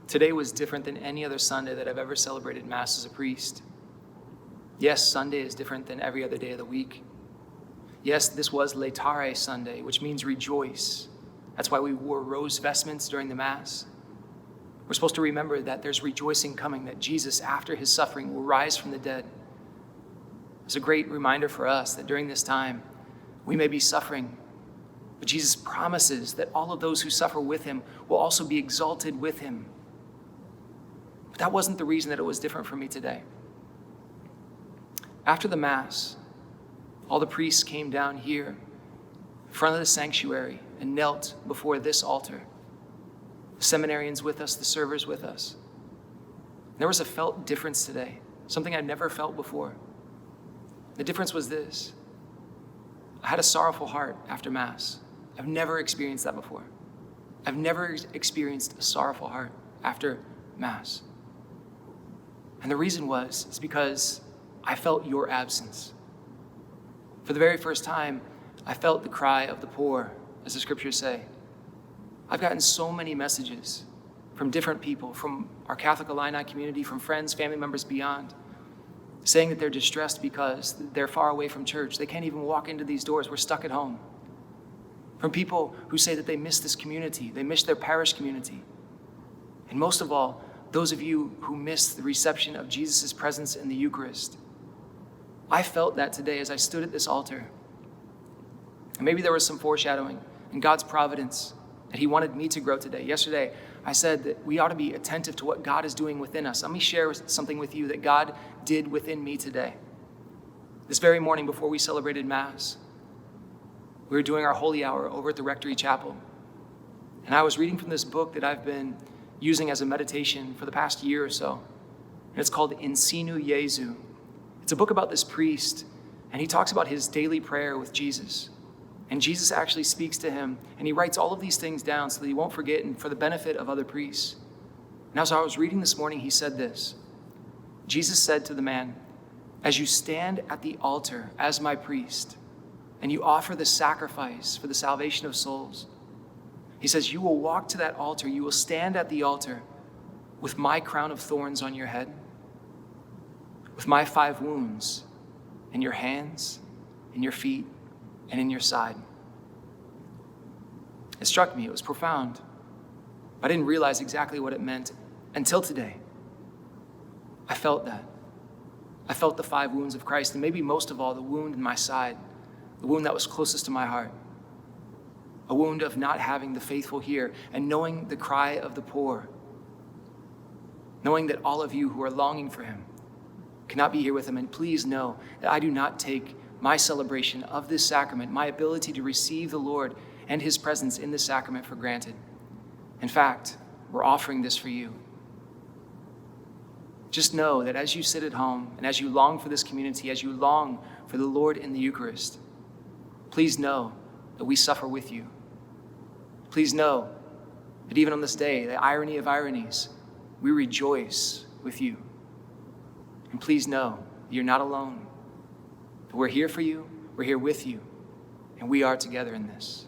Today was different than any other Sunday that I've ever celebrated Mass as a priest. Yes, Sunday is different than every other day of the week. Yes, this was Laetare Sunday, which means rejoice. That's why we wore rose vestments during the Mass. We're supposed to remember that there's rejoicing coming, that Jesus, after his suffering, will rise from the dead. It's a great reminder for us that during this time, we may be suffering, but Jesus promises that all of those who suffer with him will also be exalted with him. But that wasn't the reason that it was different for me today. After the Mass, all the priests came down here in front of the sanctuary and knelt before this altar. The seminarians with us, the servers with us. There was a felt difference today, something I'd never felt before. The difference was this. I had a sorrowful heart after Mass. I've never experienced that before. I've never experienced a sorrowful heart after Mass. And the reason is because I felt your absence. For the very first time, I felt the cry of the poor, as the scriptures say. I've gotten so many messages from different people, from our Catholic Illini community, from friends, family members beyond, saying that they're distressed because they're far away from church. They can't even walk into these doors. We're stuck at home. From people who say that they miss this community. They miss their parish community. And most of all, those of you who miss the reception of Jesus' presence in the Eucharist. I felt that today as I stood at this altar. And maybe there was some foreshadowing in God's providence that he wanted me to grow today. Yesterday, I said that we ought to be attentive to what God is doing within us. Let me share something with you that God did within me today. This very morning before we celebrated Mass, we were doing our holy hour over at the Rectory Chapel. And I was reading from this book that I've been using as a meditation for the past year or so. And it's called In Sinu Jesu. It's a book about this priest, and he talks about his daily prayer with Jesus. And Jesus actually speaks to him, and he writes all of these things down so that he won't forget and for the benefit of other priests. And as I was reading this morning, he said this. Jesus said to the man, "As you stand at the altar as my priest, and you offer the sacrifice for the salvation of souls," he says, "you will walk to that altar, you will stand at the altar with my crown of thorns on your head, with my 5 wounds in your hands, in your feet, and in your side." It struck me, it was profound. I didn't realize exactly what it meant until today. I felt that. I felt the 5 wounds of Christ, and maybe most of all, the wound in my side, the wound that was closest to my heart. A wound of not having the faithful here and knowing the cry of the poor. Knowing that all of you who are longing for him cannot be here with him. And please know that I do not take my celebration of this sacrament, my ability to receive the Lord and his presence in this sacrament for granted. In fact, we're offering this for you. Just know that as you sit at home and as you long for this community, as you long for the Lord in the Eucharist, please know that we suffer with you. Please know that even on this day, the irony of ironies, we rejoice with you. And please know that you're not alone. That we're here for you, we're here with you, and we are together in this.